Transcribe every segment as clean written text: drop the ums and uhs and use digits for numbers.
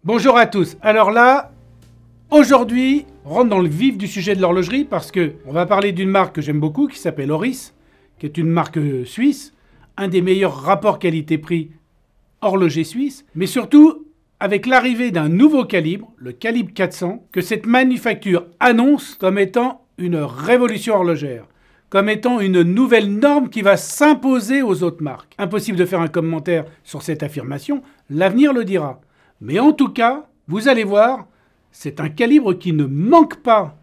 Bonjour à tous. Alors là, aujourd'hui, on rentre dans le vif du sujet de l'horlogerie parce que on va parler d'une marque que j'aime beaucoup qui s'appelle Oris, qui est une marque suisse, un des meilleurs rapports qualité-prix horloger suisse, mais surtout avec l'arrivée d'un nouveau calibre, le calibre 400, que cette manufacture annonce comme étant une révolution horlogère, comme étant une nouvelle norme qui va s'imposer aux autres marques. Impossible de faire un commentaire sur cette affirmation, l'avenir le dira. Mais en tout cas, vous allez voir, c'est un calibre qui ne manque pas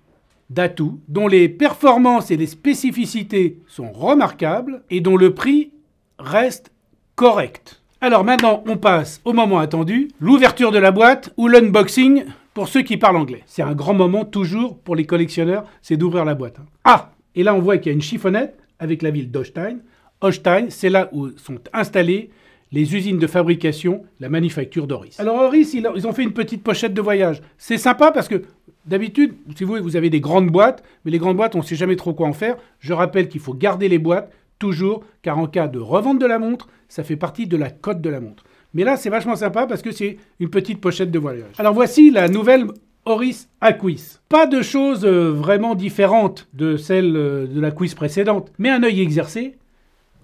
d'atouts, dont les performances et les spécificités sont remarquables et dont le prix reste correct. Alors maintenant, on passe au moment attendu, l'ouverture de la boîte ou l'unboxing pour ceux qui parlent anglais. C'est un grand moment toujours pour les collectionneurs, c'est d'ouvrir la boîte. Ah, et là on voit qu'il y a une chiffonnette avec la ville d'Holstein. Holstein, c'est là où sont installées les usines de fabrication, la manufacture d'Oris. Alors Oris, ils ont fait une petite pochette de voyage. C'est sympa parce que d'habitude, si vous avez des grandes boîtes, mais les grandes boîtes, on ne sait jamais trop quoi en faire. Je rappelle qu'il faut garder les boîtes, toujours, car en cas de revente de la montre, ça fait partie de la cote de la montre. Mais là, c'est vachement sympa parce que c'est une petite pochette de voyage. Alors voici la nouvelle Oris Aquis. Pas de choses vraiment différentes de celle de la Aquis précédente, mais un œil exercé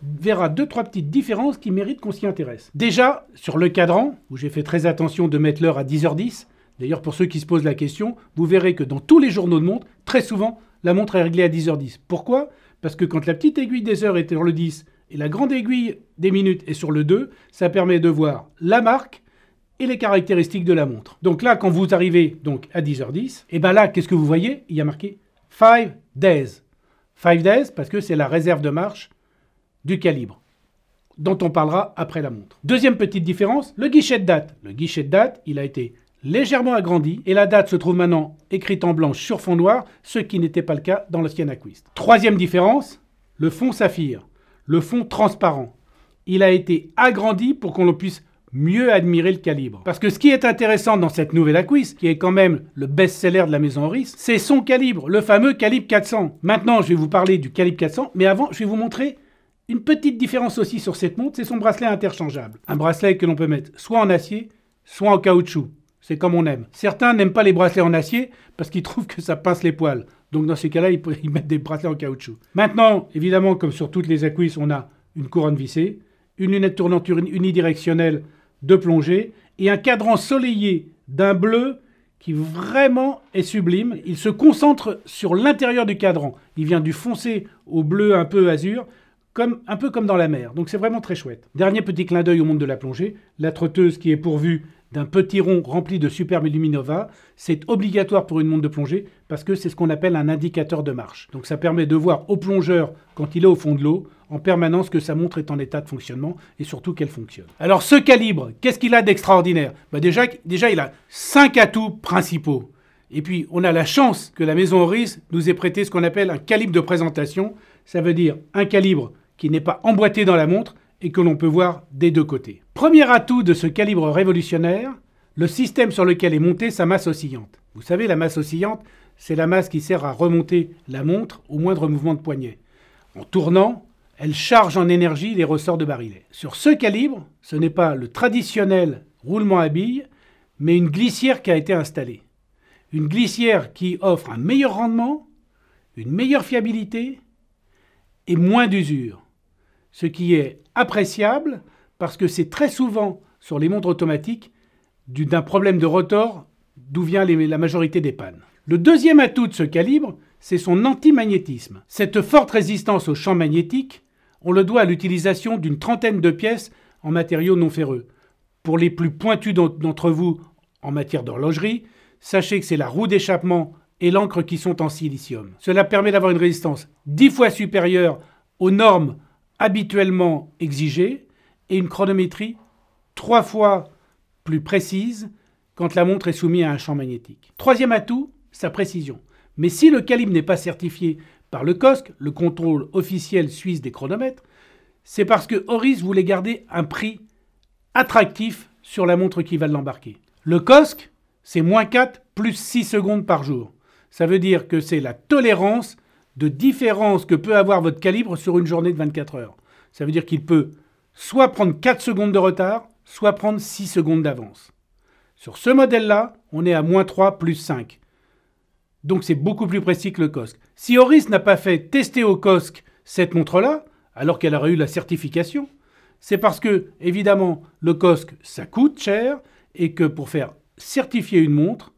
verra 2-3 petites différences qui méritent qu'on s'y intéresse. Déjà, sur le cadran, où j'ai fait très attention de mettre l'heure à 10h10, d'ailleurs pour ceux qui se posent la question, vous verrez que dans tous les journaux de montre, très souvent, la montre est réglée à 10h10. Pourquoi ? Parce que quand la petite aiguille des heures est sur le 10 et la grande aiguille des minutes est sur le 2, ça permet de voir la marque et les caractéristiques de la montre. Donc là, quand vous arrivez donc à 10h10, et bien là, qu'est-ce que vous voyez ? Il y a marqué 5 days. 5 days parce que c'est la réserve de marche du calibre, dont on parlera après la montre. Deuxième petite différence, le guichet de date. Le guichet de date, il a été légèrement agrandi et la date se trouve maintenant écrite en blanc sur fond noir, ce qui n'était pas le cas dans l'ancienne Aquis. Troisième différence, le fond saphir, le fond transparent. Il a été agrandi pour qu'on puisse mieux admirer le calibre. Parce que ce qui est intéressant dans cette nouvelle Aquis, qui est quand même le best-seller de la maison Oris, c'est son calibre, le fameux calibre 400. Maintenant, je vais vous parler du calibre 400, mais avant, je vais vous montrer une petite différence aussi sur cette montre, c'est son bracelet interchangeable. Un bracelet que l'on peut mettre soit en acier, soit en caoutchouc. C'est comme on aime. Certains n'aiment pas les bracelets en acier parce qu'ils trouvent que ça pince les poils. Donc dans ces cas-là, ils mettent des bracelets en caoutchouc. Maintenant, évidemment, comme sur toutes les Aquis, on a une couronne vissée, une lunette tournante unidirectionnelle de plongée et un cadran soleillé d'un bleu qui vraiment est sublime. Il se concentre sur l'intérieur du cadran. Il vient du foncé au bleu un peu azur, un peu comme dans la mer. Donc c'est vraiment très chouette. Dernier petit clin d'œil au monde de la plongée. La trotteuse qui est pourvue d'un petit rond rempli de Superbe Luminova. C'est obligatoire pour une montre de plongée parce que c'est ce qu'on appelle un indicateur de marche. Donc ça permet de voir au plongeur, quand il est au fond de l'eau, en permanence que sa montre est en état de fonctionnement et surtout qu'elle fonctionne. Alors ce calibre, qu'est-ce qu'il a d'extraordinaire ? Déjà, il a 5 atouts principaux. Et puis, on a la chance que la maison Oris nous ait prêté ce qu'on appelle un calibre de présentation. Ça veut dire un calibre qui n'est pas emboîté dans la montre et que l'on peut voir des deux côtés. Premier atout de ce calibre révolutionnaire, le système sur lequel est montée sa masse oscillante. Vous savez, la masse oscillante, c'est la masse qui sert à remonter la montre au moindre mouvement de poignet. En tournant, elle charge en énergie les ressorts de barillet. Sur ce calibre, ce n'est pas le traditionnel roulement à billes, mais une glissière qui a été installée. Une glissière qui offre un meilleur rendement, une meilleure fiabilité et moins d'usure. Ce qui est appréciable parce que c'est très souvent sur les montres automatiques d'un problème de rotor d'où vient la majorité des pannes. Le deuxième atout de ce calibre, c'est son antimagnétisme. Cette forte résistance au champ magnétique, on le doit à l'utilisation d'une trentaine de pièces en matériaux non ferreux. Pour les plus pointus d'entre vous en matière d'horlogerie, sachez que c'est la roue d'échappement et l'encre qui sont en silicium. Cela permet d'avoir une résistance 10 fois supérieure aux normes habituellement exigées et une chronométrie 3 fois plus précise quand la montre est soumise à un champ magnétique. Troisième atout, sa précision. Mais si le calibre n'est pas certifié par le COSC, le contrôle officiel suisse des chronomètres, c'est parce que Oris voulait garder un prix attractif sur la montre qui va l'embarquer. Le COSC, c'est -4 plus 6 secondes par jour. Ça veut dire que c'est la tolérance de différence que peut avoir votre calibre sur une journée de 24 heures. Ça veut dire qu'il peut soit prendre 4 secondes de retard, soit prendre 6 secondes d'avance. Sur ce modèle-là, on est à -3 plus 5. Donc c'est beaucoup plus précis que le COSC. Si Oris n'a pas fait tester au COSC cette montre-là, alors qu'elle aurait eu la certification, c'est parce que, évidemment, le COSC, ça coûte cher, et que pour faire certifier une montre,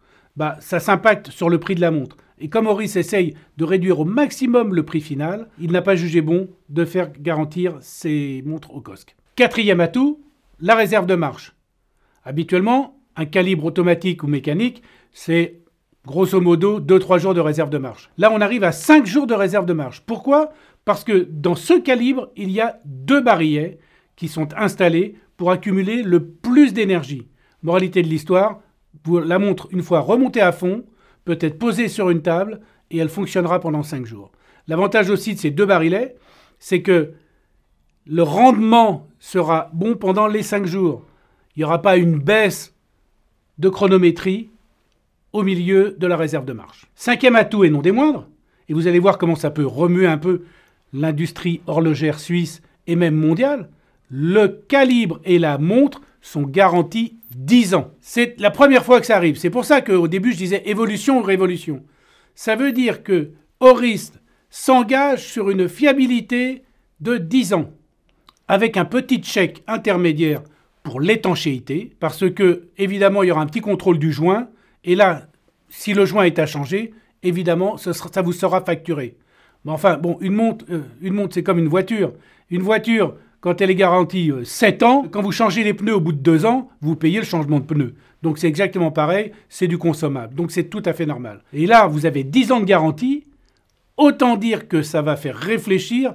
ça s'impacte sur le prix de la montre. Et comme Oris essaye de réduire au maximum le prix final, il n'a pas jugé bon de faire garantir ses montres au COSC. Quatrième atout, la réserve de marche. Habituellement, un calibre automatique ou mécanique, c'est grosso modo 2-3 jours de réserve de marche. Là, on arrive à 5 jours de réserve de marche. Pourquoi ? Parce que dans ce calibre, il y a 2 barillets qui sont installés pour accumuler le plus d'énergie. Moralité de l'histoire, la montre, une fois remontée à fond, peut être posée sur une table et elle fonctionnera pendant 5 jours. L'avantage aussi de ces 2 barillets, c'est que le rendement sera bon pendant les 5 jours. Il n'y aura pas une baisse de chronométrie au milieu de la réserve de marche. Cinquième atout et non des moindres, et vous allez voir comment ça peut remuer un peu l'industrie horlogère suisse et même mondiale, le calibre et la montre sont garantis 10 ans. C'est la première fois que ça arrive. C'est pour ça qu'au début, je disais évolution ou révolution. Ça veut dire que Oris s'engage sur une fiabilité de 10 ans, avec un petit chèque intermédiaire pour l'étanchéité, parce que, évidemment, il y aura un petit contrôle du joint, et là, si le joint est à changer, évidemment, ça vous sera facturé. Mais enfin, bon, une montre, c'est comme une voiture. Une voiture, quand elle est garantie 7 ans, quand vous changez les pneus au bout de 2 ans, vous payez le changement de pneus. Donc c'est exactement pareil, c'est du consommable. Donc c'est tout à fait normal. Et là, vous avez 10 ans de garantie, autant dire que ça va faire réfléchir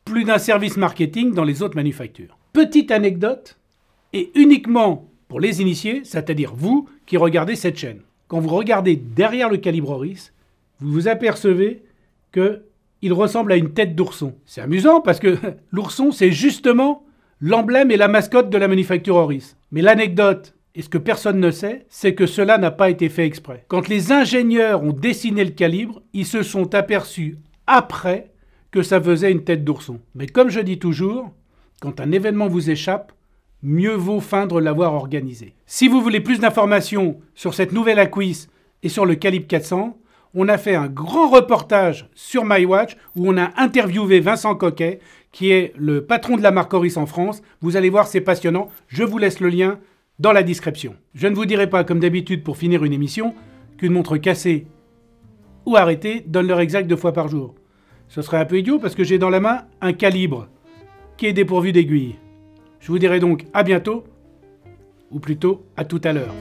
plus d'un service marketing dans les autres manufactures. Petite anecdote, et uniquement pour les initiés, c'est-à-dire vous qui regardez cette chaîne. Quand vous regardez derrière le calibre Oris, vous vous apercevez qu'il ressemble à une tête d'ourson. C'est amusant parce que l'ourson, c'est justement l'emblème et la mascotte de la manufacture Oris. Mais l'anecdote, et ce que personne ne sait, c'est que cela n'a pas été fait exprès. Quand les ingénieurs ont dessiné le calibre, ils se sont aperçus après que ça faisait une tête d'ourson. Mais comme je dis toujours, quand un événement vous échappe, mieux vaut feindre l'avoir organisé. Si vous voulez plus d'informations sur cette nouvelle acquise et sur le calibre 400, on a fait un grand reportage sur MyWatch où on a interviewé Vincent Coquet, qui est le patron de la marque Oris en France. Vous allez voir, c'est passionnant. Je vous laisse le lien dans la description. Je ne vous dirai pas, comme d'habitude pour finir une émission, qu'une montre cassée ou arrêtée donne l'heure exacte 2 fois par jour. Ce serait un peu idiot parce que j'ai dans la main un calibre qui est dépourvu d'aiguille. Je vous dirai donc à bientôt, ou plutôt à tout à l'heure.